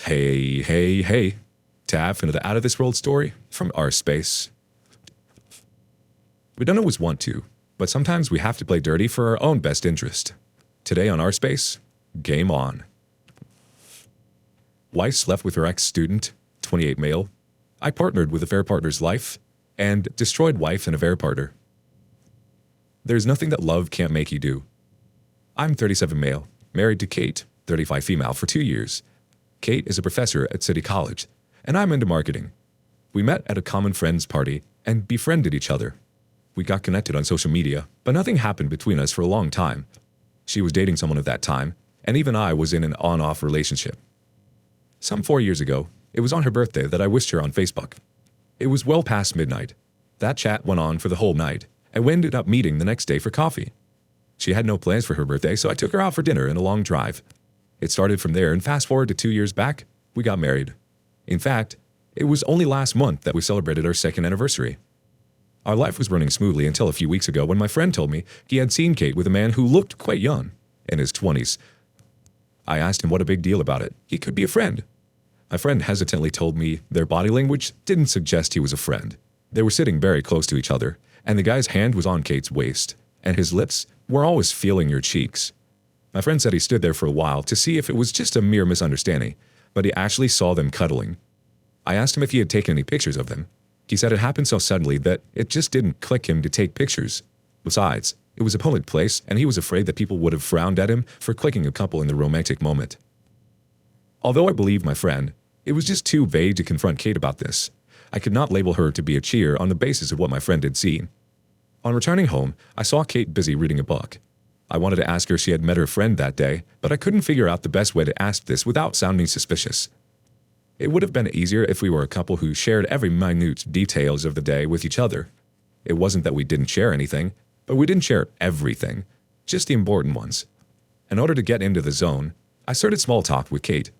Hey, hey, hey. Tap into the out of this world story from our space. We don't always want to, but sometimes we have to play dirty for our own best interest. Today on our space, game on. Wife slept with her ex-student, 28 male. I partnered with affair partner's life, and destroyed wife and affair partner. There's nothing that love can't make you do. I'm 37 male, married to Kate, 35 female for 2 years. Kate is a professor at City College, and I'm into marketing. We met at a common friend's party and befriended each other. We got connected on social media, but nothing happened between us for a long time. She was dating someone at that time, and even I was in an on-off relationship. Some 4 years ago, it was on her birthday that I wished her on Facebook. It was well past midnight. That chat went on for the whole night, and we ended up meeting the next day for coffee. She had no plans for her birthday, so I took her out for dinner and a long drive. It started from there, and fast forward to 2 years back, we got married. In fact, it was only last month that we celebrated our second anniversary. Our life was running smoothly until a few weeks ago when my friend told me he had seen Kate with a man who looked quite young, in his 20s. I asked him what a big deal about it. He could be a friend. My friend hesitantly told me their body language didn't suggest he was a friend. They were sitting very close to each other, and the guy's hand was on Kate's waist, and his lips were always feeling your cheeks. My friend said he stood there for a while to see if it was just a mere misunderstanding, but he actually saw them cuddling. I asked him if he had taken any pictures of them. He said it happened so suddenly that it just didn't click him to take pictures. Besides, it was a public place, and he was afraid that people would have frowned at him for clicking a couple in the romantic moment. Although I believed my friend, it was just too vague to confront Kate about this. I could not label her to be a cheer on the basis of what my friend had seen. On returning home, I saw Kate busy reading a book. I wanted to ask her if she had met her friend that day, but I couldn't figure out the best way to ask this without sounding suspicious. It would have been easier if we were a couple who shared every minute details of the day with each other. It wasn't that we didn't share anything, but we didn't share everything, just the important ones. In order to get into the zone, I started small talk with Kate.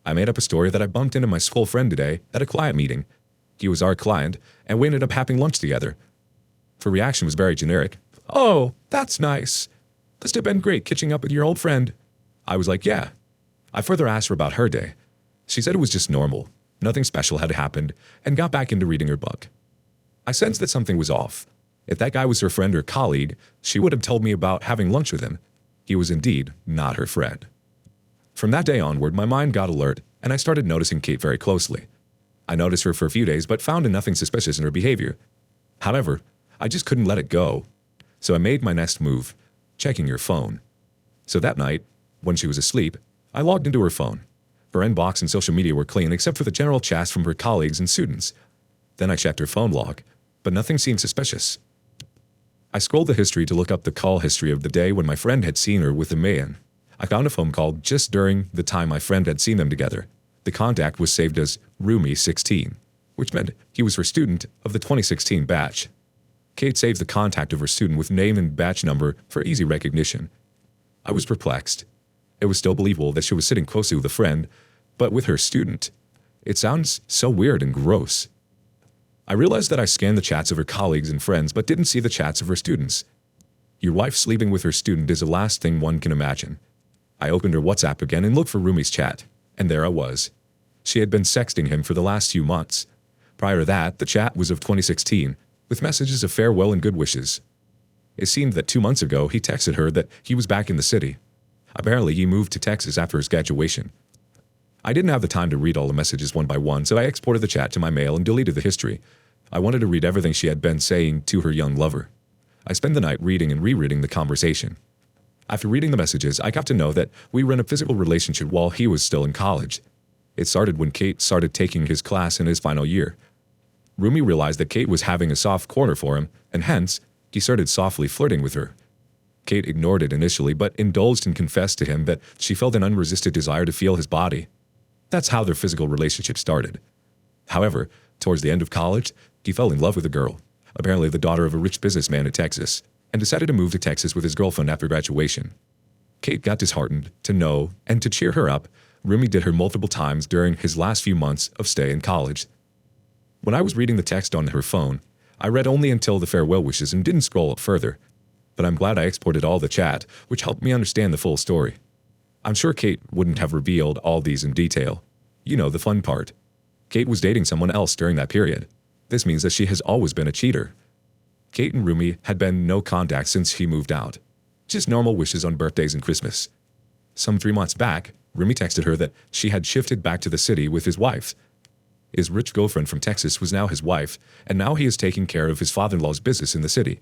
I made up a story that I bumped into my school friend today at a client meeting. He was our client, and we ended up having lunch together. Her reaction was very generic. "Oh, that's nice. Must have been great catching up with your old friend." I was like, "Yeah." I further asked her about her day. She said it was just normal. Nothing special had happened, and got back into reading her book. I sensed that something was off. If that guy was her friend or colleague, she would have told me about having lunch with him. He was indeed not her friend. From that day onward, my mind got alert, and I started noticing Kate very closely. I noticed her for a few days, but found nothing suspicious in her behavior. However, I just couldn't let it go. So I made my next move, checking her phone. So that night, when she was asleep, I logged into her phone. Her inbox and social media were clean except for the general chats from her colleagues and students. Then I checked her phone log, but nothing seemed suspicious. I scrolled the history to look up the call history of the day when my friend had seen her with a man. I found a phone call just during the time my friend had seen them together. The contact was saved as Rumi16, which meant he was her student of the 2016 batch. Kate saved the contact of her student with name and batch number for easy recognition. I was perplexed. It was still believable that she was sitting closely with a friend, but with her student. It sounds so weird and gross. I realized that I scanned the chats of her colleagues and friends but didn't see the chats of her students. Your wife sleeping with her student is the last thing one can imagine. I opened her WhatsApp again and looked for Rumi's chat, and there I was. She had been sexting him for the last few months. Prior to that, the chat was of 2016, with messages of farewell and good wishes. It seemed that 2 months ago he texted her that he was back in the city. Apparently he moved to Texas after his graduation. I didn't have the time to read all the messages one by one, so I exported the chat to my mail and deleted the history. I wanted to read everything she had been saying to her young lover. I spent the night reading and rereading the conversation. After reading the messages, I got to know that we were in a physical relationship while he was still in college. It started when Kate started taking his class in his final year. Rumi realized that Kate was having a soft corner for him, and hence, he started softly flirting with her. Kate ignored it initially, but indulged and confessed to him that she felt an unresisted desire to feel his body. That's how their physical relationship started. However, towards the end of college, he fell in love with a girl, apparently the daughter of a rich businessman in Texas, and decided to move to Texas with his girlfriend after graduation. Kate got disheartened to know, and to cheer her up, Rumi did her multiple times during his last few months of stay in college. When I was reading the text on her phone, I read only until the farewell wishes and didn't scroll up further. But I'm glad I exported all the chat, which helped me understand the full story. I'm sure Kate wouldn't have revealed all these in detail. You know the fun part. Kate was dating someone else during that period. This means that she has always been a cheater. Kate and Rumi had been no contact since he moved out. Just normal wishes on birthdays and Christmas. Some 3 months back, Rumi texted her that she had shifted back to the city with his wife. His rich girlfriend from Texas was now his wife, and now he is taking care of his father-in-law's business in the city.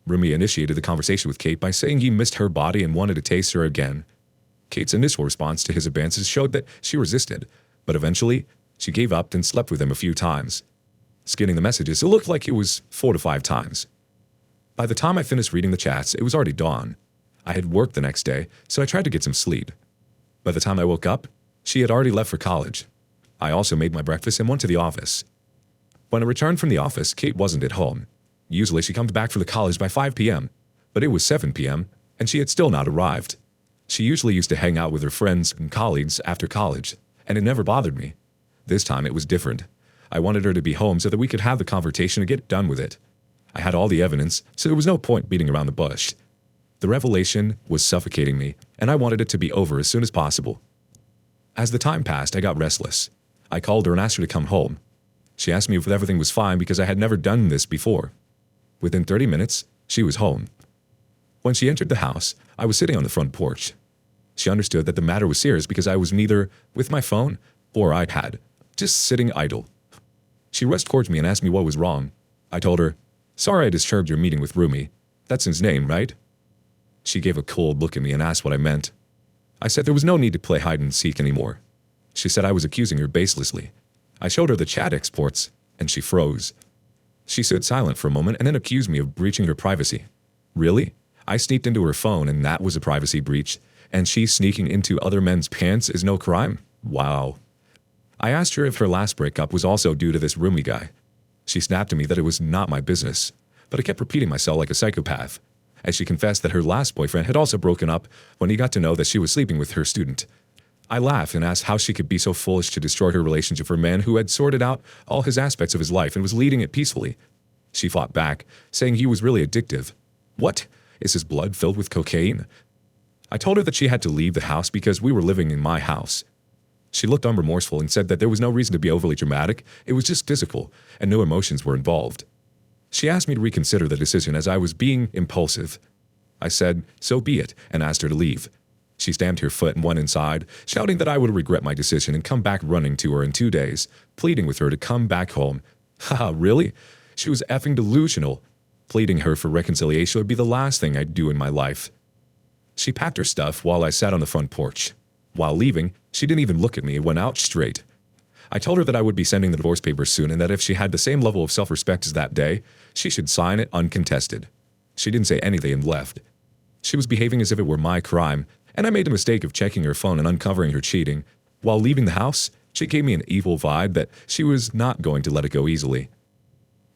Rumi initiated the conversation with Kate by saying he missed her body and wanted to taste her again. Kate's initial response to his advances showed that she resisted, but eventually, she gave up and slept with him a few times. Scanning the messages, it looked like it was 4 to 5 times. By the time I finished reading the chats, it was already dawn. I had work the next day, so I tried to get some sleep. By the time I woke up, she had already left for college. I also made my breakfast and went to the office. When I returned from the office, Kate wasn't at home. Usually she comes back from the college by 5 p.m., but it was 7 p.m., and she had still not arrived. She usually used to hang out with her friends and colleagues after college, and it never bothered me. This time it was different. I wanted her to be home so that we could have the conversation and get done with it. I had all the evidence, so there was no point beating around the bush. The revelation was suffocating me, and I wanted it to be over as soon as possible. As the time passed, I got restless. I called her and asked her to come home. She asked me if everything was fine because I had never done this before. Within 30 minutes, she was home. When she entered the house, I was sitting on the front porch. She understood that the matter was serious because I was neither with my phone or iPad, just sitting idle. She rushed towards me and asked me what was wrong. I told her, "Sorry I disturbed your meeting with Rumi. That's his name, right?" She gave a cold look at me and asked what I meant. I said there was no need to play hide and seek anymore. She said I was accusing her baselessly. I showed her the chat exports, and she froze. She stood silent for a moment and then accused me of breaching her privacy. Really? I sneaked into her phone and that was a privacy breach, and she sneaking into other men's pants is no crime? Wow. I asked her if her last breakup was also due to this Rumi guy. She snapped at me that it was not my business, but I kept repeating myself like a psychopath, as she confessed that her last boyfriend had also broken up when he got to know that she was sleeping with her student. I laughed and asked how she could be so foolish to destroy her relationship for a man who had sorted out all his aspects of his life and was leading it peacefully. She fought back, saying he was really addictive. What? Is his blood filled with cocaine? I told her that she had to leave the house because we were living in my house. She looked unremorseful and said that there was no reason to be overly dramatic, it was just physical, and no emotions were involved. She asked me to reconsider the decision as I was being impulsive. I said, so be it, and asked her to leave. She stamped her foot and went inside, shouting that I would regret my decision and come back running to her in 2 days, pleading with her to come back home. Haha, really? She was effing delusional. Pleading her for reconciliation would be the last thing I'd do in my life. She packed her stuff while I sat on the front porch. While leaving, she didn't even look at me and went out straight. I told her that I would be sending the divorce papers soon and that if she had the same level of self-respect as that day, she should sign it uncontested. She didn't say anything and left. She was behaving as if it were my crime, and I made the mistake of checking her phone and uncovering her cheating. While leaving the house, she gave me an evil vibe that she was not going to let it go easily.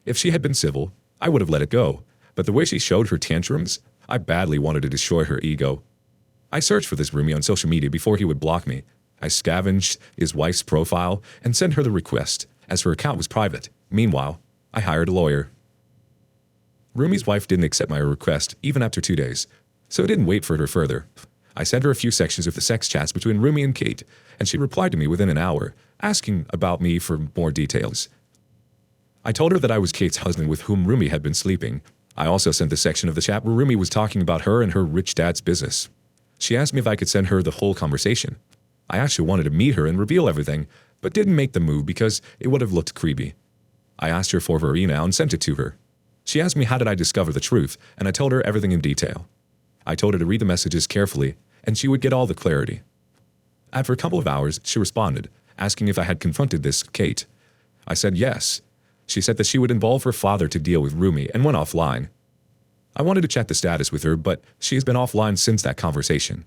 If she had been civil, I would have let it go, but the way she showed her tantrums, I badly wanted to destroy her ego. I searched for this Rumi on social media before he would block me. I scavenged his wife's profile and sent her the request, as her account was private. Meanwhile, I hired a lawyer. Rumi's wife didn't accept my request even after 2 days, so I didn't wait for her further. I sent her a few sections of the sex chats between Rumi and Kate, and she replied to me within an hour, asking about me for more details. I told her that I was Kate's husband with whom Rumi had been sleeping. I also sent the section of the chat where Rumi was talking about her and her rich dad's business. She asked me if I could send her the whole conversation. I actually wanted to meet her and reveal everything, but didn't make the move because it would have looked creepy. I asked her for her email and sent it to her. She asked me how did I discover the truth, and I told her everything in detail. I told her to read the messages carefully, and she would get all the clarity. After a couple of hours, she responded, asking if I had confronted this Kate. I said yes. She said that she would involve her father to deal with Rumi and went offline. I wanted to check the status with her, but she has been offline since that conversation.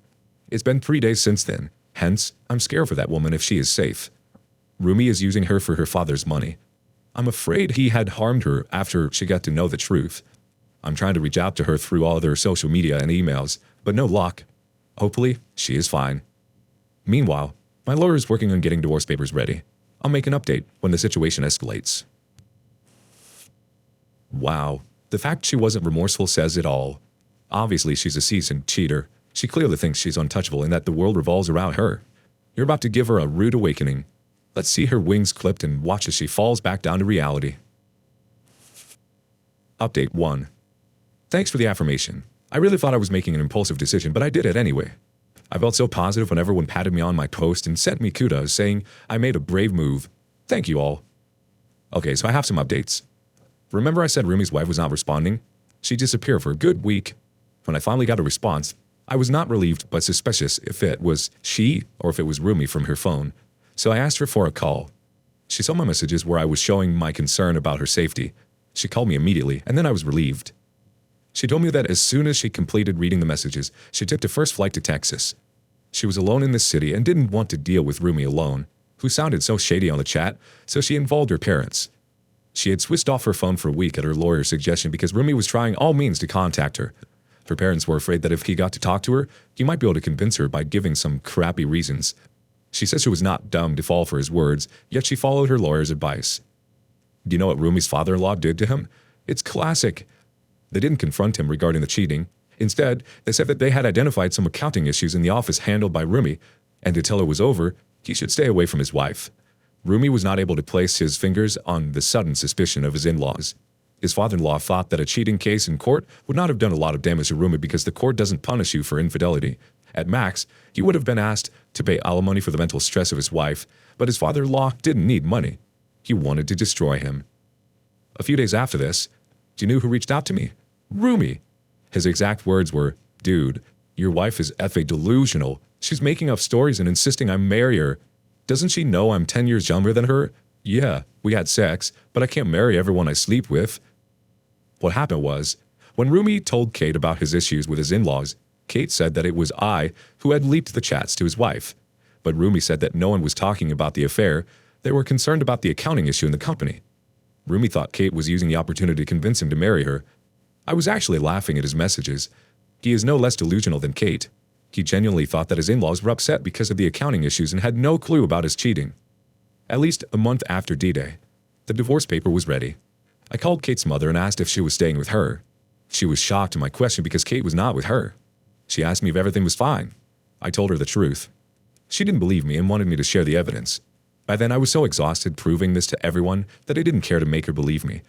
It's been 3 days since then, hence, I'm scared for that woman if she is safe. Rumi is using her for her father's money. I'm afraid he had harmed her after she got to know the truth. I'm trying to reach out to her through all their social media and emails, but no luck. Hopefully, she is fine. Meanwhile, my lawyer is working on getting divorce papers ready. I'll make an update when the situation escalates. Wow, the fact she wasn't remorseful says it all. Obviously, she's a seasoned cheater. She clearly thinks she's untouchable and that the world revolves around her. You're about to give her a rude awakening. Let's see her wings clipped and watch as she falls back down to reality. Update 1. Thanks for the affirmation. I really thought I was making an impulsive decision, but I did it anyway. I felt so positive when everyone patted me on my post and sent me kudos saying I made a brave move. Thank you all. Okay, so I have some updates. Remember I said Rumi's wife was not responding? She disappeared for a good week. When I finally got a response, I was not relieved but suspicious if it was she or if it was Rumi from her phone. So I asked her for a call. She saw my messages where I was showing my concern about her safety. She called me immediately, and then I was relieved. She told me that as soon as she completed reading the messages, she took the first flight to Texas. She was alone in this city and didn't want to deal with Rumi alone, who sounded so shady on the chat, so she involved her parents. She had switched off her phone for a week at her lawyer's suggestion because Rumi was trying all means to contact her. Her parents were afraid that if he got to talk to her, he might be able to convince her by giving some crappy reasons. She says she was not dumb to fall for his words, yet she followed her lawyer's advice. Do you know what Rumi's father-in-law did to him? It's classic. They didn't confront him regarding the cheating. Instead, they said that they had identified some accounting issues in the office handled by Rumi, and until it was over, he should stay away from his wife. Rumi was not able to place his fingers on the sudden suspicion of his in-laws. His father-in-law thought that a cheating case in court would not have done a lot of damage to Rumi because the court doesn't punish you for infidelity. At max, he would have been asked to pay alimony for the mental stress of his wife, but his father-in-law didn't need money. He wanted to destroy him. A few days after this, do you know who reached out to me? Rumi. His exact words were, "Dude, your wife is effing delusional. She's making up stories and insisting I marry her. Doesn't she know I'm 10 years younger than her? Yeah, we had sex, but I can't marry everyone I sleep with." What happened was, when Rumi told Kate about his issues with his in-laws, Kate said that it was I who had leaked the chats to his wife. But Rumi said that no one was talking about the affair. They were concerned about the accounting issue in the company. Rumi thought Kate was using the opportunity to convince him to marry her. I was actually laughing at his messages. He is no less delusional than Kate. He genuinely thought that his in-laws were upset because of the accounting issues and had no clue about his cheating. At least a month after D-Day, the divorce paper was ready. I called Kate's mother and asked if she was staying with her. She was shocked at my question because Kate was not with her. She asked me if everything was fine. I told her the truth. She didn't believe me and wanted me to share the evidence. By then, I was so exhausted proving this to everyone that I didn't care to make her believe me.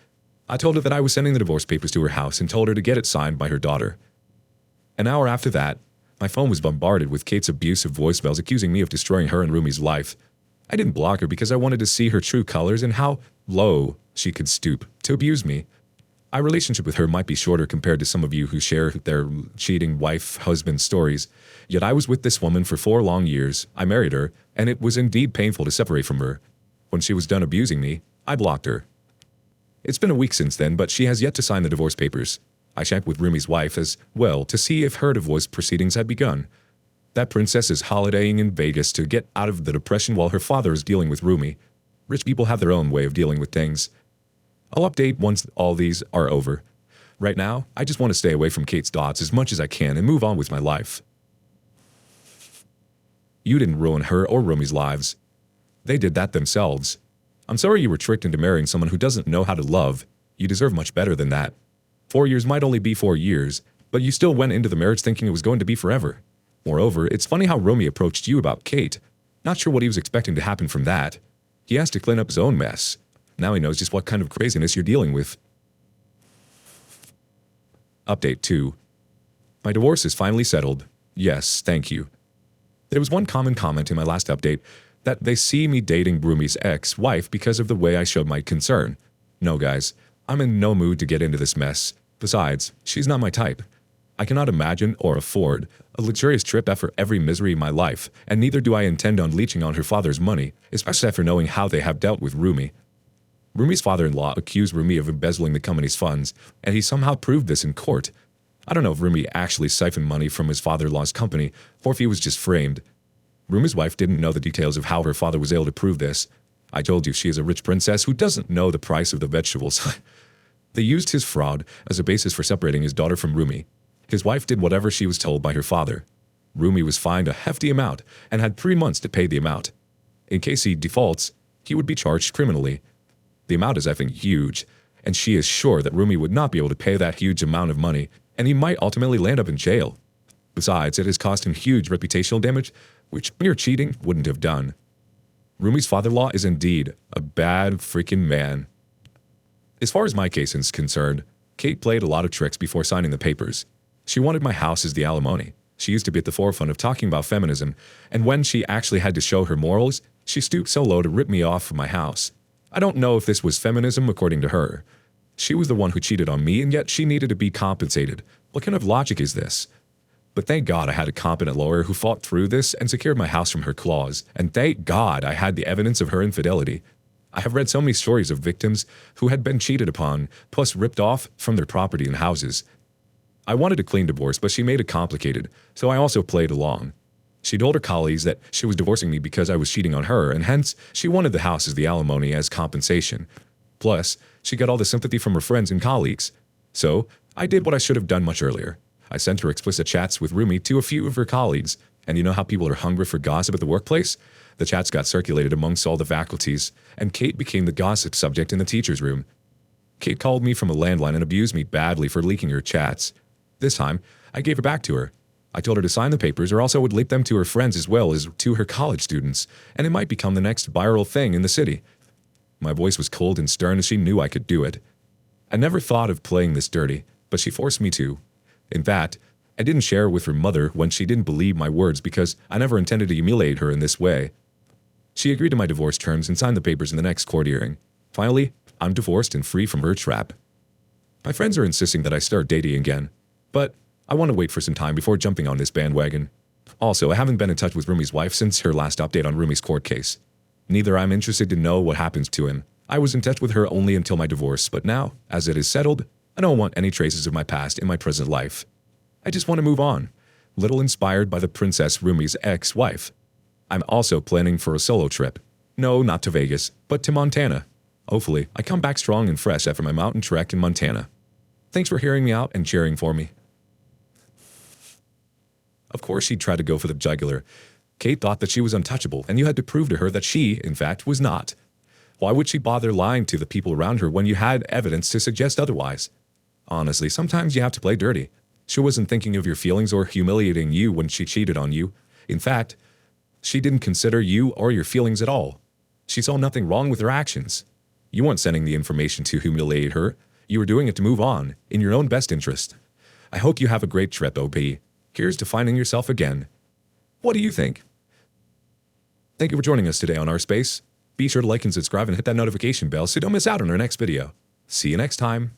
I told her that I was sending the divorce papers to her house and told her to get it signed by her daughter. An hour after that, my phone was bombarded with Kate's abusive voicemails accusing me of destroying her and Rumi's life. I didn't block her because I wanted to see her true colors and how low she could stoop to abuse me. Our relationship with her might be shorter compared to some of you who share their cheating wife-husband stories, yet I was with this woman for 4 long years. I married her, and it was indeed painful to separate from her. When she was done abusing me, I blocked her. It's been a week since then, but she has yet to sign the divorce papers. I checked with Rumi's wife as well to see if her divorce proceedings had begun. That princess is holidaying in Vegas to get out of the depression while her father is dealing with Rumi. Rich people have their own way of dealing with things. I'll update once all these are over. Right now, I just want to stay away from Kate's thoughts as much as I can and move on with my life. You didn't ruin her or Rumi's lives. They did that themselves. I'm sorry you were tricked into marrying someone who doesn't know how to love. You deserve much better than that. 4 years might only be 4 years, but you still went into the marriage thinking it was going to be forever. Moreover, it's funny how Rumi approached you about Kate. Not sure what he was expecting to happen from that. He has to clean up his own mess. Now he knows just what kind of craziness you're dealing with. Update 2. My divorce is finally settled. Yes, thank you. There was one common comment in my last update that they see me dating Rumi's ex-wife because of the way I showed my concern. No, guys, I'm in no mood to get into this mess. Besides, she's not my type. I cannot imagine or afford a luxurious trip after every misery in my life, and neither do I intend on leeching on her father's money, especially after knowing how they have dealt with Rumi. Rumi's father-in-law accused Rumi of embezzling the company's funds, and he somehow proved this in court. I don't know if Rumi actually siphoned money from his father-in-law's company, or if he was just framed. Rumi's wife didn't know the details of how her father was able to prove this. I told you she is a rich princess who doesn't know the price of the vegetables. They used his fraud as a basis for separating his daughter from Rumi. His wife did whatever she was told by her father. Rumi was fined a hefty amount and had 3 months to pay the amount. In case he defaults, he would be charged criminally. The amount is effing huge, and she is sure that Rumi would not be able to pay that huge amount of money, and he might ultimately land up in jail. Besides, it has caused him huge reputational damage, which mere cheating wouldn't have done. Rumi's father-in-law is indeed a bad freaking man. As far as my case is concerned, Kate played a lot of tricks before signing the papers. She wanted my house as the alimony. She used to be at the forefront of talking about feminism, and when she actually had to show her morals, she stooped so low to rip me off from my house. I don't know if this was feminism according to her. She was the one who cheated on me, and yet she needed to be compensated. What kind of logic is this? But thank God I had a competent lawyer who fought through this and secured my house from her claws, and thank God I had the evidence of her infidelity. I have read so many stories of victims who had been cheated upon, plus ripped off from their property and houses. I wanted a clean divorce, but she made it complicated, so I also played along. She told her colleagues that she was divorcing me because I was cheating on her, and hence she wanted the house as the alimony as compensation. Plus, she got all the sympathy from her friends and colleagues. So, I did what I should have done much earlier. I sent her explicit chats with Rumi to a few of her colleagues, and you know how people are hungry for gossip at the workplace? The chats got circulated amongst all the faculties, and Kate became the gossip subject in the teacher's room. Kate called me from a landline and abused me badly for leaking her chats. This time, I gave her back to her. I told her to sign the papers or else I would leak them to her friends as well as to her college students, and it might become the next viral thing in the city. My voice was cold and stern as she knew I could do it. I never thought of playing this dirty, but she forced me to. In fact, I didn't share with her mother when she didn't believe my words because I never intended to humiliate her in this way. She agreed to my divorce terms and signed the papers in the next court hearing. Finally, I'm divorced and free from her trap. My friends are insisting that I start dating again, but I want to wait for some time before jumping on this bandwagon. Also, I haven't been in touch with Rumi's wife since her last update on Rumi's court case. Neither I'm interested to know what happens to him. I was in touch with her only until my divorce, but now, as it is settled, I don't want any traces of my past in my present life. I just want to move on, little inspired by the Princess Rumi's ex-wife. I'm also planning for a solo trip. No, not to Vegas, but to Montana. Hopefully, I come back strong and fresh after my mountain trek in Montana. Thanks for hearing me out and cheering for me. Of course she'd try to go for the jugular. Kate thought that she was untouchable, and you had to prove to her that she, in fact, was not. Why would she bother lying to the people around her when you had evidence to suggest otherwise? Honestly, sometimes you have to play dirty. She wasn't thinking of your feelings or humiliating you when she cheated on you. In fact, she didn't consider you or your feelings at all. She saw nothing wrong with her actions. You weren't sending the information to humiliate her. You were doing it to move on, in your own best interest. I hope you have a great trip, OP. Here's to finding yourself again. What do you think? Thank you for joining us today on Our Space. Be sure to like and subscribe and hit that notification bell so you don't miss out on our next video. See you next time.